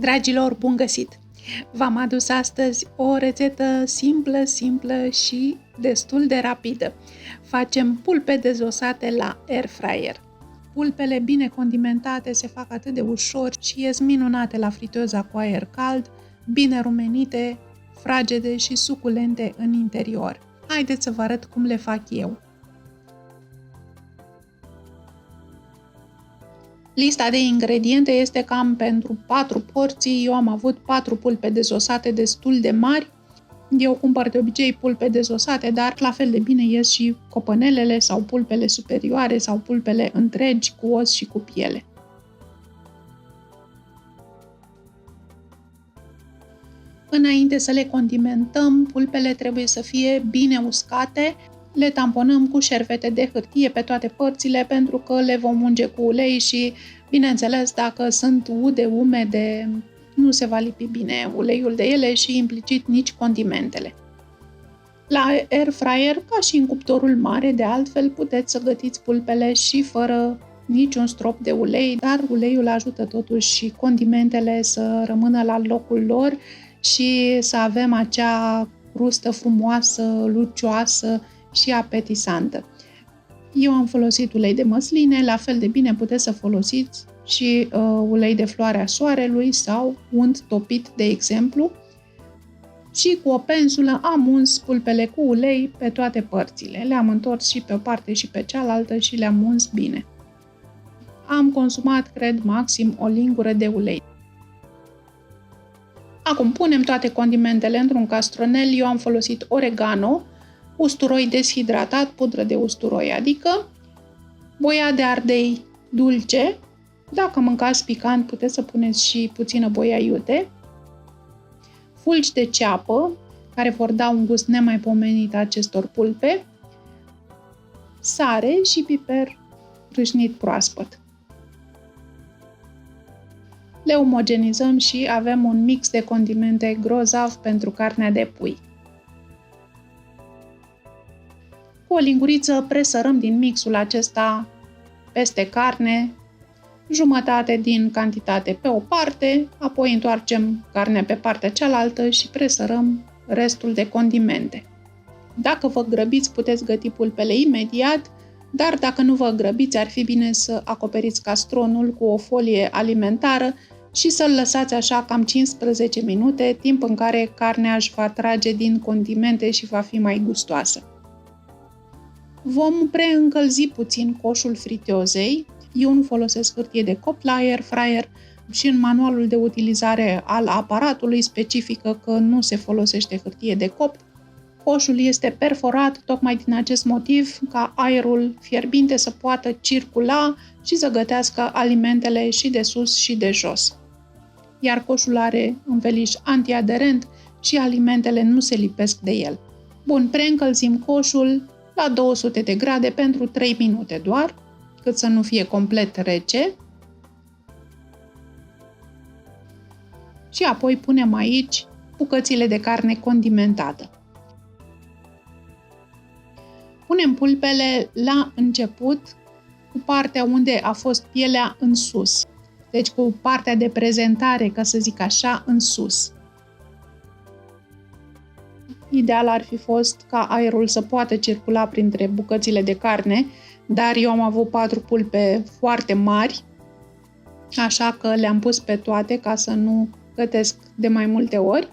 Dragilor, bun găsit! V-am adus astăzi o rețetă simplă și destul de rapidă. Facem pulpe dezosate la air fryer. Pulpele bine condimentate se fac atât de ușor și ies minunate la friteza cu aer cald, bine rumenite, fragede și suculente în interior. Haideți să vă arăt cum le fac eu. Lista de ingrediente este cam pentru 4 porții. Eu am avut 4 pulpe dezosate destul de mari. Eu cumpăr de obicei pulpe dezosate, dar la fel de bine ies și copănelele sau pulpele superioare sau pulpele întregi cu os și cu piele. Înainte să le condimentăm, pulpele trebuie să fie bine uscate. Le tamponăm cu șervete de hârtie pe toate părțile pentru că le vom unge cu ulei și, bineînțeles, dacă sunt ude, umede, nu se va lipi bine uleiul de ele și implicit nici condimentele. La air fryer, ca și în cuptorul mare, de altfel, puteți să gătiți pulpele și fără niciun strop de ulei, dar uleiul ajută totuși și condimentele să rămână la locul lor și să avem acea crustă frumoasă, lucioasă și apetisantă. Eu am folosit ulei de măsline, la fel de bine puteți să folosiți și ulei de floarea soarelui sau unt topit, de exemplu. Și cu o pensulă am uns pulpele cu ulei pe toate părțile. Le-am întors și pe o parte și pe cealaltă și le-am uns bine. Am consumat, cred, maxim o lingură de ulei. Acum punem toate condimentele într-un castronel. Eu am folosit oregano, usturoi deshidratat, pudră de usturoi, adică boia de ardei dulce. Dacă mâncați picant, puteți să puneți și puțină boia iute, fulgi de ceapă, care vor da un gust nemaipomenit acestor pulpe, sare și piper râșnit proaspăt. Le omogenizăm și avem un mix de condimente grozav pentru carnea de pui. Cu o linguriță presărăm din mixul acesta peste carne, jumătate din cantitate pe o parte, apoi întoarcem carnea pe partea cealaltă și presărăm restul de condimente. Dacă vă grăbiți, puteți găti pulpele imediat, dar dacă nu vă grăbiți, ar fi bine să acoperiți castronul cu o folie alimentară și să-l lăsați așa cam 15 minute, timp în care carnea își va trage din condimente și va fi mai gustoasă. Vom preîncălzi puțin coșul fritiozei. Eu nu folosesc hârtie de copt la air fryer și în manualul de utilizare al aparatului specifică că nu se folosește hârtie de copt. Coșul este perforat tocmai din acest motiv, ca aerul fierbinte să poată circula și să gătească alimentele și de sus și de jos. Iar coșul are înveliș antiaderent și alimentele nu se lipesc de el. Bun, preîncălzim coșul la 200 de grade pentru 3 minute doar, cât să nu fie complet rece. Și apoi punem aici bucățile de carne condimentată. Punem pulpele la început cu partea unde a fost pielea în sus. Deci cu partea de prezentare, ca să zic așa, în sus. Ideal ar fi fost ca aerul să poată circula printre bucățile de carne, dar eu am avut 4 pulpe foarte mari, așa că le-am pus pe toate ca să nu gătesc de mai multe ori.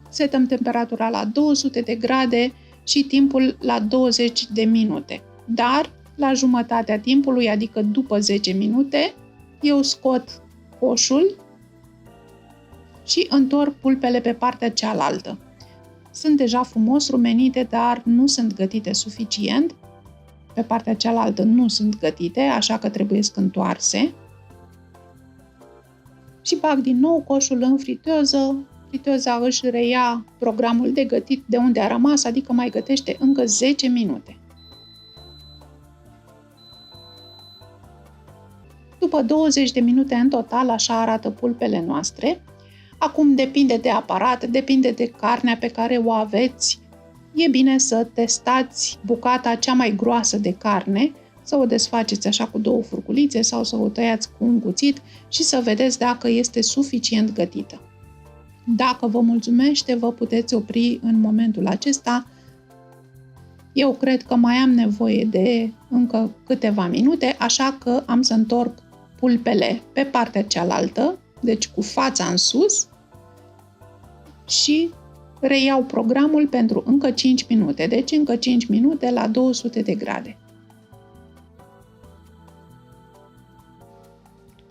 Setăm temperatura la 200 de grade și timpul la 20 de minute. Dar la jumătatea timpului, adică după 10 minute, eu scot coșul și întorc pulpele pe partea cealaltă. Sunt deja frumos rumenite, dar nu sunt gătite suficient. Pe partea cealaltă nu sunt gătite, așa că trebuie întoarse. Și bag din nou coșul în friteză. Friteza își reia programul de gătit de unde a rămas, adică mai gătește încă 10 minute. După 20 de minute în total, așa arată pulpele noastre. Acum depinde de aparat, depinde de carnea pe care o aveți. E bine să testați bucata cea mai groasă de carne, să o desfaceți așa cu 2 furculițe sau să o tăiați cu un cuțit și să vedeți dacă este suficient gătită. Dacă vă mulțumește, vă puteți opri în momentul acesta. Eu cred că mai am nevoie de încă câteva minute, așa că am să întorc pulpele pe partea cealaltă, deci cu fața în sus, și reiau programul pentru încă 5 minute, deci încă 5 minute la 200 de grade.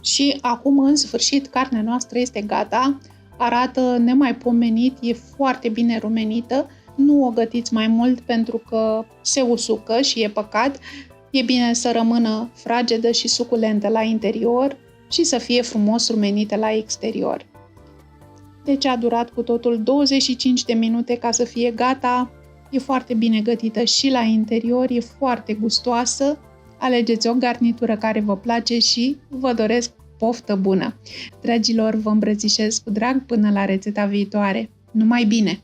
Și acum, în sfârșit, carnea noastră este gata, arată nemaipomenit, e foarte bine rumenită. Nu o gătiți mai mult pentru că se usucă și e păcat. E bine să rămână fragedă și suculentă la interior și să fie frumos rumenită la exterior. Deci a durat cu totul 25 de minute ca să fie gata. E foarte bine gătită și la interior, e foarte gustoasă. Alegeți o garnitură care vă place și vă doresc poftă bună! Dragilor, vă îmbrățișez cu drag până la rețeta viitoare. Numai bine!